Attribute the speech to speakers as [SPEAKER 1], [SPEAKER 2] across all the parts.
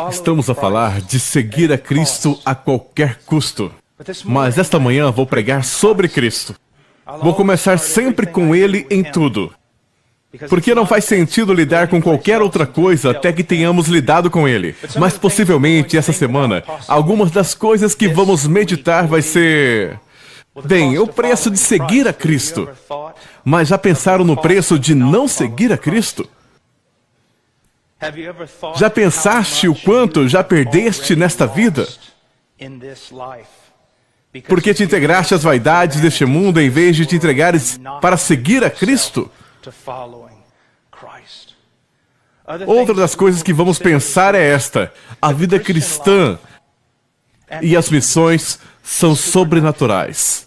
[SPEAKER 1] Estamos a falar de seguir a Cristo a qualquer custo. Mas esta manhã vou pregar sobre Cristo. Vou começar sempre com Ele em tudo. Porque não faz sentido lidar com qualquer outra coisa até que tenhamos lidado com Ele. Mas possivelmente essa semana, algumas das coisas que vamos meditar vai ser... Bem, o preço de seguir a Cristo. Mas já pensaram no preço de não seguir a Cristo? Já pensaste o quanto já perdeste nesta vida? Porque te integraste às vaidades deste mundo em vez de te entregares para seguir a Cristo? Outra das coisas que vamos pensar é esta: a vida cristã e as missões são sobrenaturais.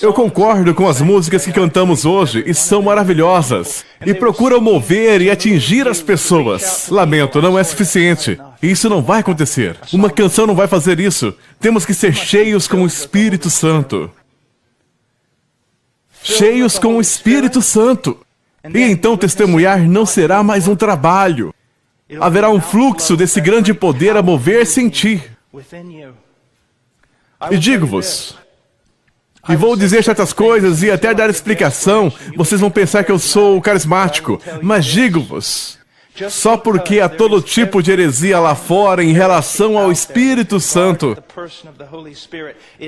[SPEAKER 1] Eu concordo com as músicas que cantamos hoje e são maravilhosas e procuram mover e atingir as pessoas. Lamento, não é suficiente. Isso não vai acontecer. Uma canção não vai fazer isso. Temos que ser cheios com o Espírito Santo. Cheios com o Espírito Santo. E então testemunhar não será mais um trabalho. Haverá um fluxo desse grande poder a mover-se em ti. E digo-vos, e vou dizer certas coisas e até dar explicação, vocês vão pensar que eu sou carismático, mas digo-vos, só porque há todo tipo de heresia lá fora em relação ao Espírito Santo,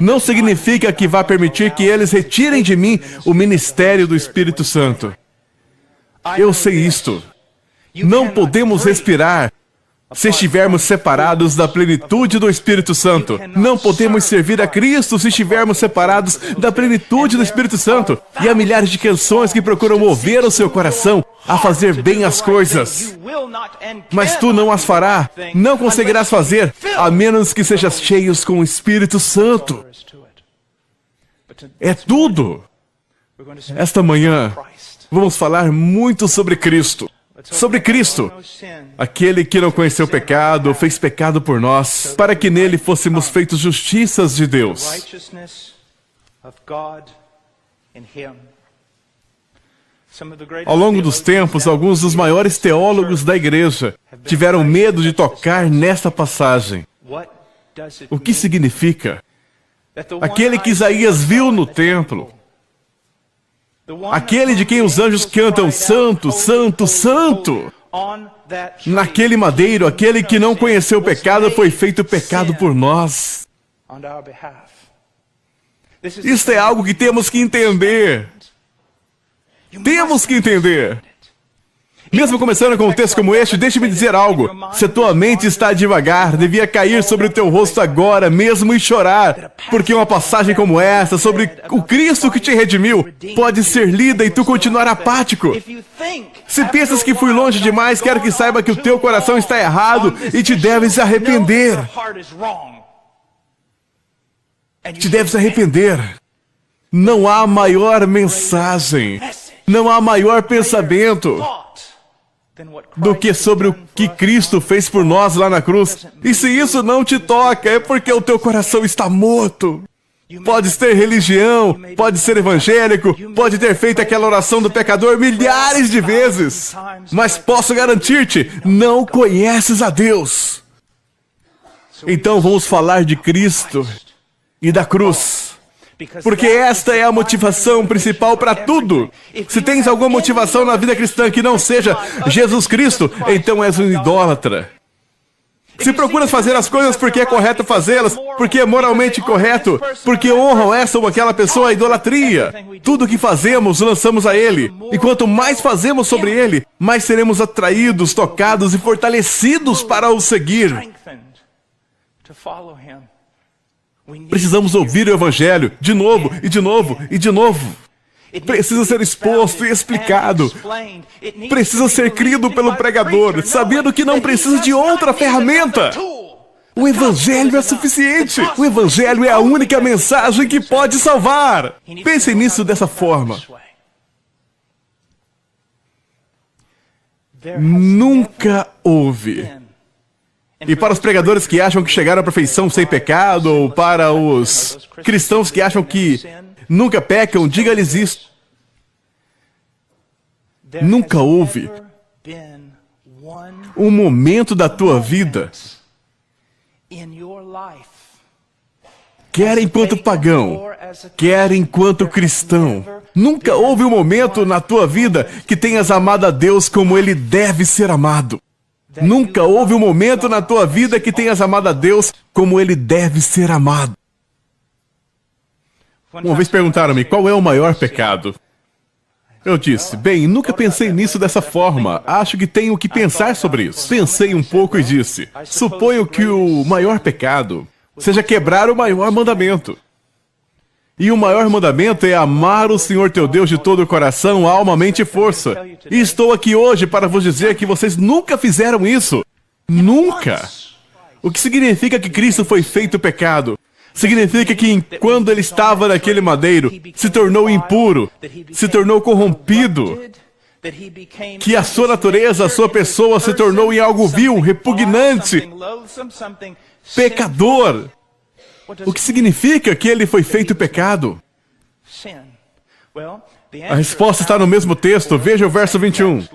[SPEAKER 1] não significa que vá permitir que eles retirem de mim o ministério do Espírito Santo. Eu sei isto. Não podemos respirar se estivermos separados da plenitude do Espírito Santo. Não podemos servir a Cristo se estivermos separados da plenitude do Espírito Santo. E há milhares de canções que procuram mover o seu coração a fazer bem as coisas. Mas tu não as farás, não conseguirás fazer, a menos que sejas cheios com o Espírito Santo. É tudo. Esta manhã, vamos falar muito sobre Cristo. Sobre Cristo, aquele que não conheceu pecado, fez pecado por nós, para que nele fôssemos feitos justiças de Deus. Ao longo dos tempos, alguns dos maiores teólogos da igreja tiveram medo de tocar nesta passagem. O que significa? Aquele que Isaías viu no templo, aquele de quem os anjos cantam Santo, Santo, Santo. Naquele madeiro, aquele que não conheceu o pecado foi feito pecado por nós. Isto é algo que temos que entender. Temos que entender. Mesmo começando com um texto como este, deixe-me dizer algo. Se a tua mente está devagar, devia cair sobre o teu rosto agora mesmo e chorar. Porque uma passagem como essa, sobre o Cristo que te redimiu, pode ser lida e tu continuar apático. Se pensas que fui longe demais, quero que saiba que o teu coração está errado e te deves arrepender. Te deves arrepender. Não há maior mensagem, não há maior pensamento do que sobre o que Cristo fez por nós lá na cruz. E se isso não te toca, é porque o teu coração está morto. Pode ter religião, pode ser evangélico, pode ter feito aquela oração do pecador milhares de vezes, mas posso garantir-te, não conheces a Deus. Então vamos falar de Cristo e da cruz. Porque esta é a motivação principal para tudo. Se tens alguma motivação na vida cristã que não seja Jesus Cristo, então és um idólatra. Se procuras fazer as coisas porque é correto fazê-las, porque é moralmente correto, porque honram essa ou aquela pessoa, é idolatria. Tudo o que fazemos, lançamos a Ele. E quanto mais fazemos sobre Ele, mais seremos atraídos, tocados e fortalecidos para o seguir. Precisamos ouvir o Evangelho de novo, e de novo, e de novo. Precisa ser exposto e explicado. Precisa ser crido pelo pregador, sabendo que não precisa de outra ferramenta. O Evangelho é suficiente. O Evangelho é a única mensagem que pode salvar. Pensem nisso dessa forma. Nunca houve. E para os pregadores que acham que chegaram à perfeição sem pecado, ou para os cristãos que acham que nunca pecam, diga-lhes isto. Nunca houve um momento da tua vida, quer enquanto pagão, quer enquanto cristão, nunca houve um momento na tua vida que tenhas amado a Deus como Ele deve ser amado. Nunca houve um momento na tua vida que tenhas amado a Deus como Ele deve ser amado. Uma vez perguntaram-me qual é o maior pecado. Eu disse, bem, nunca pensei nisso dessa forma. Acho que tenho que pensar sobre isso. Pensei um pouco e disse, suponho que o maior pecado seja quebrar o maior mandamento. E o maior mandamento é amar o Senhor teu Deus de todo o coração, alma, mente e força. E estou aqui hoje para vos dizer que vocês nunca fizeram isso. Nunca. O que significa que Cristo foi feito pecado? Significa que quando Ele estava naquele madeiro, se tornou impuro, se tornou corrompido, que a sua natureza, a sua pessoa se tornou em algo vil, repugnante, pecador. O que significa que Ele foi feito pecado? A resposta está no mesmo texto. Veja o verso 21.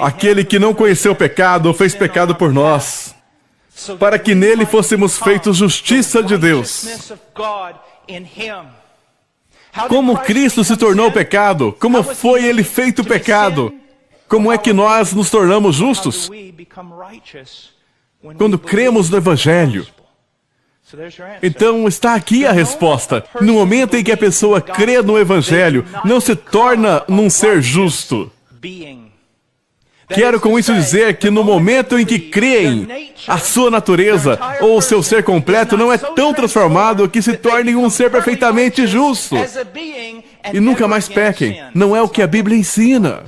[SPEAKER 1] Aquele que não conheceu o pecado, fez pecado por nós, para que nele fôssemos feitos justiça de Deus. Como Cristo se tornou pecado? Como foi Ele feito pecado? Como é que nós nos tornamos justos? Quando cremos no Evangelho. Então está aqui a resposta. No momento em que a pessoa crê no Evangelho, não se torna num ser justo. Quero com isso dizer que no momento em que creem, a sua natureza ou o seu ser completo não é tão transformado que se torne um ser perfeitamente justo. E nunca mais pequem. Não é o que a Bíblia ensina.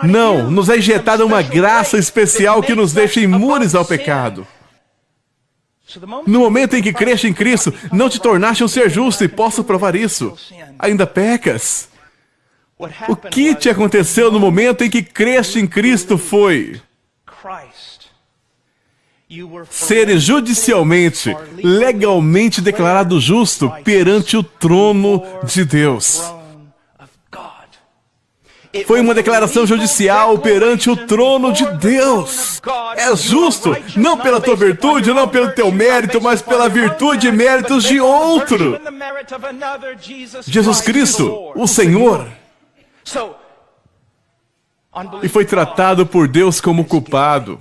[SPEAKER 1] Não, nos é injetada uma graça especial que nos deixa imunes ao pecado. No momento em que creste em Cristo, não te tornaste um ser justo, e posso provar isso. Ainda pecas. O que te aconteceu no momento em que creste em Cristo foi ser judicialmente, legalmente declarado justo perante o trono de Deus. Foi uma declaração judicial perante o trono de Deus. É justo, não pela tua virtude, não pelo teu mérito, mas pela virtude e méritos de outro. Jesus Cristo, o Senhor. E foi tratado por Deus como culpado.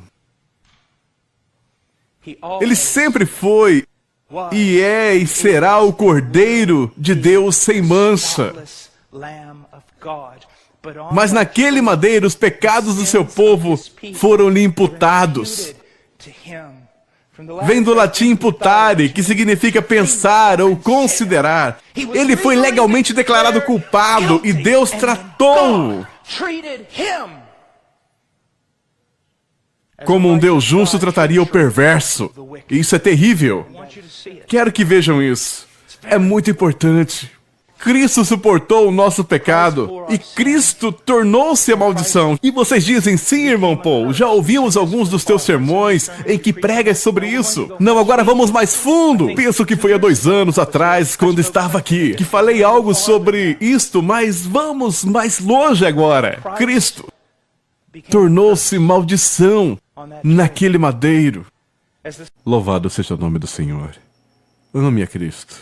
[SPEAKER 1] Ele sempre foi, e é e será o Cordeiro de Deus sem mancha. Mas naquele madeiro, os pecados do seu povo foram-lhe imputados. Vem do latim imputare, que significa pensar ou considerar. Ele foi legalmente declarado culpado e Deus tratou-o como um Deus justo trataria o perverso. E isso é terrível. Quero que vejam isso. É muito importante. Cristo suportou o nosso pecado e Cristo tornou-se a maldição. E vocês dizem, sim, irmão Paul, já ouvimos alguns dos teus sermões em que pregas sobre isso. Não, agora vamos mais fundo. Penso que foi há 2 anos atrás, quando estava aqui, que falei algo sobre isto, mas vamos mais longe agora. Cristo tornou-se maldição naquele madeiro. Louvado seja o nome do Senhor. Ame a Cristo.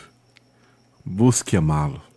[SPEAKER 1] Busque amá-lo.